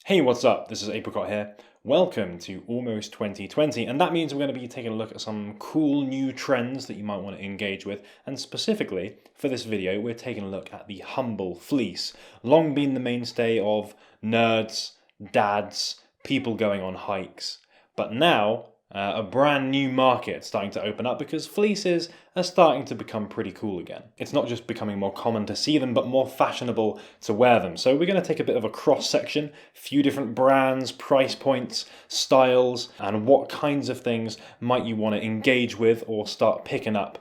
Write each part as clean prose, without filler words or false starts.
Hey, what's up? This is Apricot here. Welcome to Almost 2020, and that means we're going to be taking a look at some cool new trends that you might want to engage with, and specifically for this video we're taking a look at the humble fleece, long been the mainstay of nerds, dads, people going on hikes, but now a brand new market starting to open up because fleeces are starting to become pretty cool again. It's not just becoming more common to see them, but more fashionable to wear them. So we're going to take a bit of a cross section, few different brands, price points, styles, and what kinds of things might you want to engage with or start picking up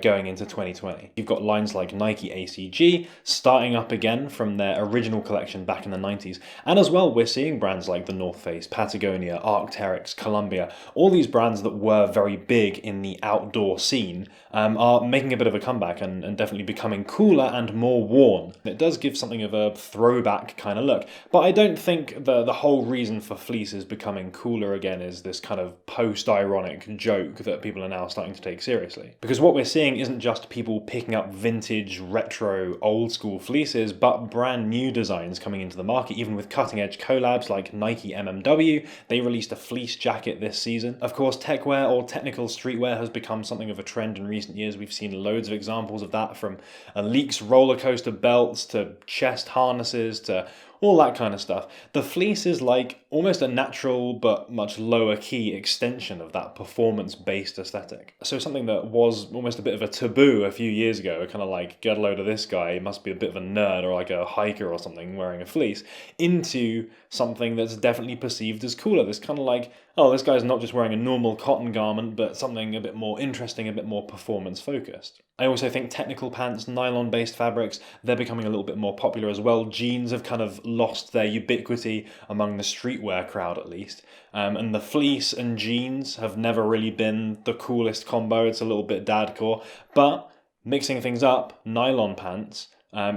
going into 2020. You've got lines like Nike ACG starting up again from their original collection back in the 90s. And as well, we're seeing brands like the North Face, Patagonia, Arc'teryx, Columbia, all these brands that were very big in the outdoor scene are making a bit of a comeback and definitely becoming cooler and more worn. It does give something of a throwback kind of look, but I don't think the whole reason for fleeces becoming cooler again is this kind of post-ironic joke that people are now starting to take seriously. Because what we're seeing isn't just people picking up vintage, retro, old school fleeces, but brand new designs coming into the market, even with cutting edge collabs like Nike MMW. They released a fleece jacket this season. Of course, techwear or technical streetwear has become something of a trend in recent years. We've seen loads of examples of that, from Leaks roller coaster belts to chest harnesses to all that kind of stuff. The fleece is like almost a natural but much lower key extension of that performance-based aesthetic. So something that was almost a bit of a taboo a few years ago, kind of like, get a load of this guy, he must be a bit of a nerd or like a hiker or something wearing a fleece, into something that's definitely perceived as cooler. This kind of like, oh, this guy's not just wearing a normal cotton garment, but something a bit more interesting, a bit more performance-focused. I also think technical pants, nylon-based fabrics, they're becoming a little bit more popular as well. Jeans have kind of lost their ubiquity among the streetwear crowd, at least. And the fleece and jeans have never really been the coolest combo. It's a little bit dadcore. But mixing things up, nylon pants,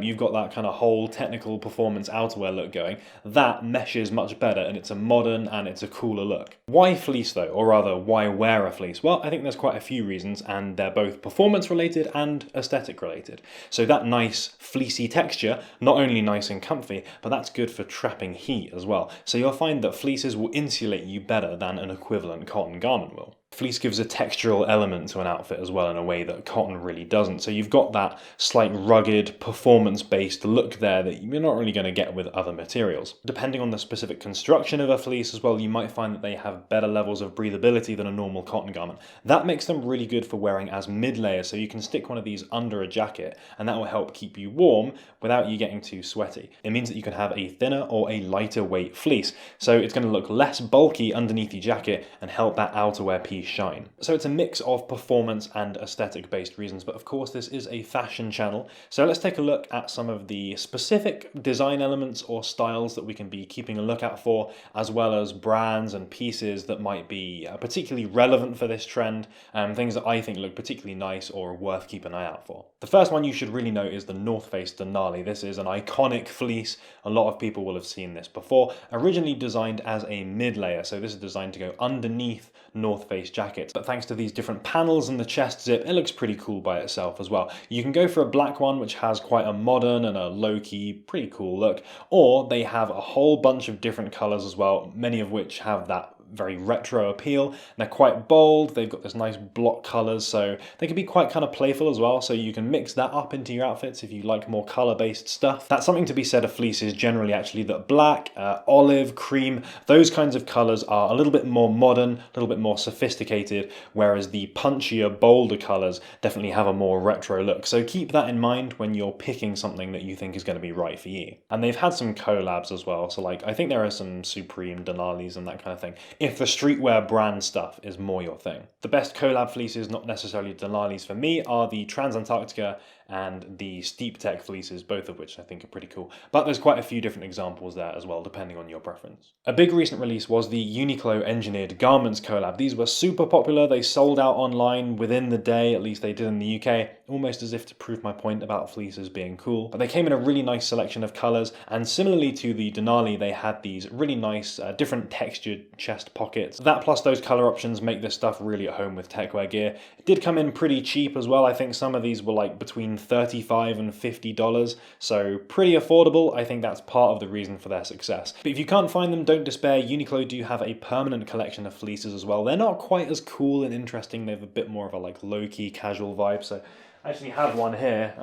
you've got that kind of whole technical performance outerwear look going. That meshes much better, and it's a modern and it's a cooler look. Why fleece though? Or rather, why wear a fleece? Well, I think there's quite a few reasons, and they're both performance related and aesthetic related. So that nice fleecy texture, not only nice and comfy, but that's good for trapping heat as well. So you'll find that fleeces will insulate you better than an equivalent cotton garment will. Fleece gives a textural element to an outfit as well in a way that cotton really doesn't. So you've got that slight rugged, performance-based look there that you're not really going to get with other materials. Depending on the specific construction of a fleece as well, you might find that they have better levels of breathability than a normal cotton garment. That makes them really good for wearing as mid-layer, so you can stick one of these under a jacket and that will help keep you warm without you getting too sweaty. It means that you can have a thinner or a lighter weight fleece, so it's going to look less bulky underneath your jacket and help that outerwear piece shine. So it's a mix of performance and aesthetic based reasons, but of course this is a fashion channel, so let's take a look at some of the specific design elements or styles that we can be keeping a lookout for, as well as brands and pieces that might be particularly relevant for this trend, things that I think look particularly nice or worth keeping an eye out for. The first one you should really know is the North Face Denali. This is an iconic fleece. A lot of people will have seen this before. Originally designed as a mid-layer, so this is designed to go underneath North Face jackets, but thanks to these different panels and the chest zip, it looks pretty cool by itself as well. You can go for a black one, which has quite a modern and a low-key, pretty cool look, or they have a whole bunch of different colors as well, many of which have that very retro appeal. They're quite bold, they've got this nice block colors, so they can be quite kind of playful as well, so you can mix that up into your outfits if you like more color-based stuff. That's something to be said of fleeces generally, actually, that black, olive, cream, those kinds of colors are a little bit more modern, a little bit more sophisticated, whereas the punchier, bolder colors definitely have a more retro look. So keep that in mind when you're picking something that you think is going to be right for you. And they've had some collabs as well, so like I think there are some Supreme Denalis and that kind of thing, if the streetwear brand stuff is more your thing. The best collab fleeces, not necessarily Denalis for me, are the Transantarctica and the Steep Tech fleeces, both of which I think are pretty cool. But there's quite a few different examples there as well, depending on your preference. A big recent release was the Uniqlo engineered garments collab. These were super popular. They sold out online within the day, at least they did in the UK, almost as if to prove my point about fleeces being cool. But they came in a really nice selection of colors, and similarly to the Denali, they had these really nice different textured chest pockets. That plus those color options make this stuff really at home with techwear gear. It did come in pretty cheap as well. I think some of these were like between $35 and $50, so pretty affordable. I think that's part of the reason for their success. But if you can't find them, don't despair. Uniqlo do have a permanent collection of fleeces as well. They're not quite as cool and interesting. They have a bit more of a like low-key casual vibe. So I actually have one here.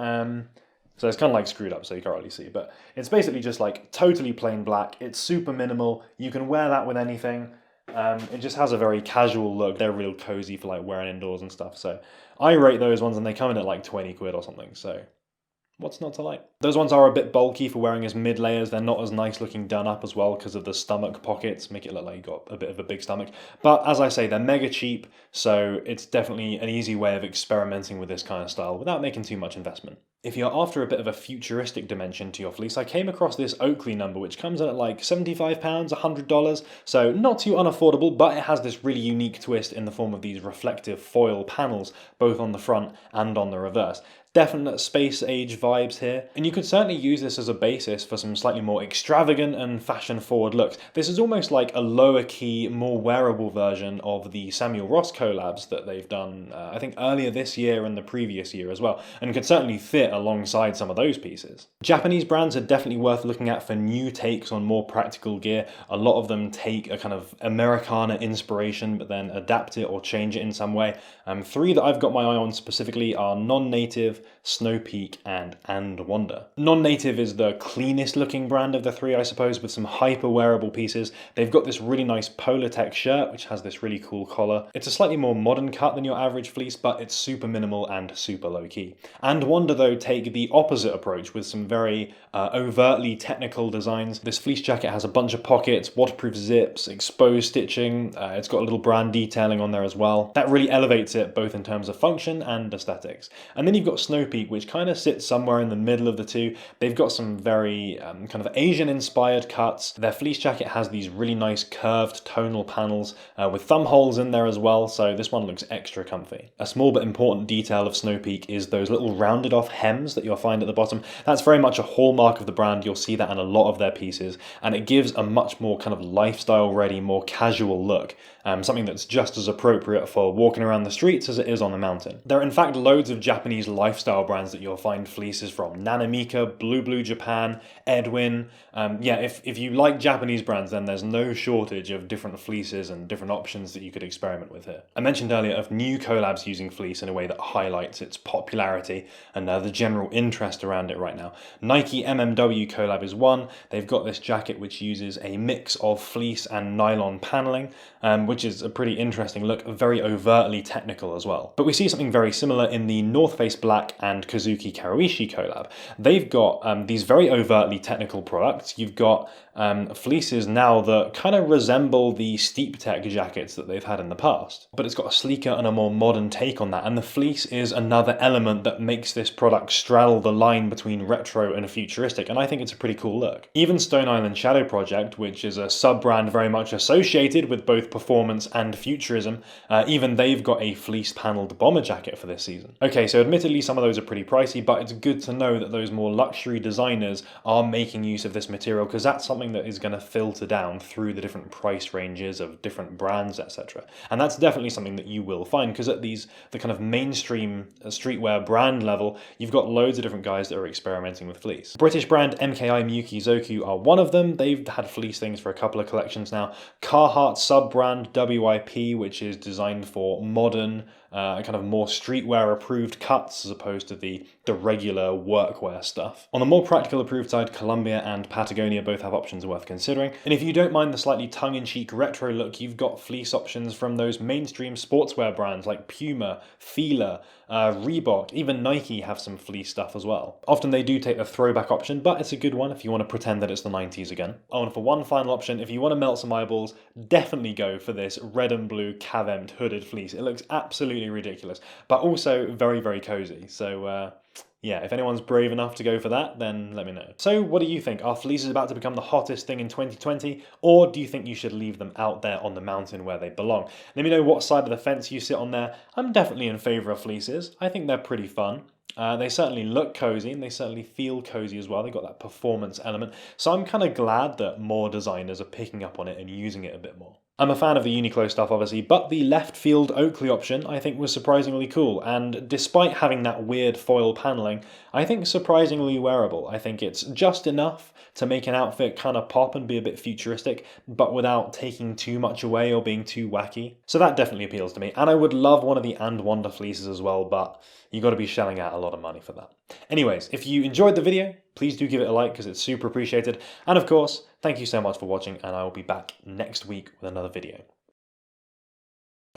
So it's kind of like screwed up, so you can't really see. But it's basically just like totally plain black. It's super minimal. You can wear that with anything. It just has a very casual look. They're real cozy for like wearing indoors and stuff. So I rate those ones, and they come in at like 20 quid or something. So what's not to like? Those ones are a bit bulky for wearing as mid layers. They're not as nice looking done up as well because of the stomach pockets, make it look like you got a bit of a big stomach. But as I say, they're mega cheap, so it's definitely an easy way of experimenting with this kind of style without making too much investment. If you're after a bit of a futuristic dimension to your fleece, I came across this Oakley number, which comes in at like £75, $100, so not too unaffordable, but it has this really unique twist in the form of these reflective foil panels, both on the front and on the reverse. Definite space age vibes here, and you could certainly use this as a basis for some slightly more extravagant and fashion forward looks. This is almost like a lower key, more wearable version of the Samuel Ross collabs that they've done, I think earlier this year and the previous year as well, and could certainly fit alongside some of those pieces. Japanese brands are definitely worth looking at for new takes on more practical gear. A lot of them take a kind of Americana inspiration, but then adapt it or change it in some way. Three that I've got my eye on specifically are Non-Native, Snow Peak, and Antwon. Non-Native is the cleanest looking brand of the three, I suppose, with some hyper wearable pieces. They've got this really nice Polartec shirt, which has this really cool collar. It's a slightly more modern cut than your average fleece, but it's super minimal and super low key. Antwon, though, take the opposite approach with some very overtly technical designs. This fleece jacket has a bunch of pockets, waterproof zips, exposed stitching. It's got a little brand detailing on there as well. That really elevates it both in terms of function and aesthetics. And then you've got Snow Peak, which kind of sits somewhere in the middle of the two. They've got some very kind of Asian-inspired cuts. Their fleece jacket has these really nice curved tonal panels with thumb holes in there as well, so this one looks extra comfy. A small but important detail of Snow Peak is those little rounded off hems that you'll find at the bottom. That's very much a hallmark of the brand. You'll see that in a lot of their pieces, and it gives a much more kind of lifestyle ready, more casual look. Something that's just as appropriate for walking around the streets as it is on the mountain. There are in fact loads of Japanese lifestyle brands that you'll find fleeces from. Nanamika, Blue Japan, Edwin. Yeah, if you like Japanese brands, then there's no shortage of different fleeces and different options that you could experiment with here. I mentioned earlier of new collabs using fleece in a way that highlights its popularity and the general interest around it right now. Nike MMW collab is one. They've got this jacket which uses a mix of fleece and nylon paneling, which is a pretty interesting look, very overtly technical as well. But we see something very similar in the North Face Black and Kazuki Karoishi collab. They've got these very overtly technical products. You've got fleeces now that kind of resemble the steep tech jackets that they've had in the past, but it's got a sleeker and a more modern take on that, and the fleece is another element that makes this product straddle the line between retro and futuristic, and I think it's a pretty cool look. Even Stone Island Shadow Project, which is a sub-brand very much associated with both performance and futurism, even they've got a fleece panelled bomber jacket for this season. Okay, so admittedly some of those are pretty pricey, but it's good to know that those more luxury designers are making use of this material, because that's something that is going to filter down through the different price ranges of different brands, etc. And that's definitely something that you will find, because at the kind of mainstream streetwear brand level, you've got loads of different guys that are experimenting with fleece. British brand MKI Miyuki Zoku are one of them. They've had fleece things for a couple of collections now. Carhartt sub-brand WIP, which is designed for modern, kind of more streetwear approved cuts as opposed to the regular workwear stuff. On the more practical approved side, Columbia and Patagonia both have options worth considering. And if you don't mind the slightly tongue-in-cheek retro look, you've got fleece options from those mainstream sportswear brands like Puma, Fila, Reebok, even Nike have some fleece stuff as well. Often they do take the throwback option, but it's a good one if you want to pretend that it's the 90s again. Oh, and for one final option, if you want to melt some eyeballs, definitely go for this red and blue Cavent hooded fleece. It looks absolutely ridiculous, but also very, very cozy. So yeah, if anyone's brave enough to go for that, then let me know. So what do you think? Are fleeces about to become the hottest thing in 2020? Or do you think you should leave them out there on the mountain where they belong? Let me know what side of the fence you sit on there. I'm definitely in favour of fleeces. I think they're pretty fun. They certainly look cozy, and they certainly feel cozy as well. They've got that performance element. So I'm kind of glad that more designers are picking up on it and using it a bit more. I'm a fan of the Uniqlo stuff, obviously, but the left field Oakley option I think was surprisingly cool, and despite having that weird foil paneling, I think surprisingly wearable. I think it's just enough to make an outfit kind of pop and be a bit futuristic, but without taking too much away or being too wacky. So that definitely appeals to me, and I would love one of the Antwon fleeces as well, but you got to be shelling out a lot of money for that. Anyways, if you enjoyed the video, please do give it a like because it's super appreciated. And of course, thank you so much for watching, and I will be back next week with another video.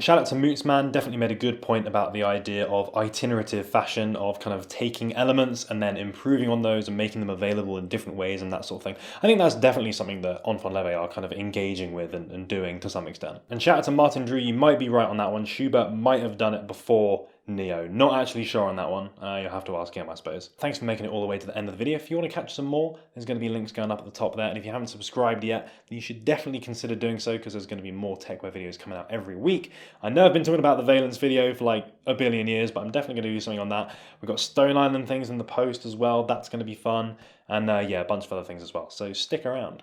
Shout out to Mootsman, definitely made a good point about the idea of itinerative fashion, of kind of taking elements and then improving on those and making them available in different ways and that sort of thing. I think that's definitely something that Antwon LA are kind of engaging with and doing to some extent. And shout out to Martin Drew, you might be right on that one. Schubert might have done it before Neo. Not actually sure on that one. You'll have to ask him, I suppose. Thanks for making it all the way to the end of the video. If you want to catch some more, there's going to be links going up at the top there. And if you haven't subscribed yet, then you should definitely consider doing so because there's going to be more techwear videos coming out every week. I know I've been talking about the Valence video for like a billion years, but I'm definitely going to do something on that. We've got Stone Island things in the post as well. That's going to be fun. And yeah, a bunch of other things as well. So stick around.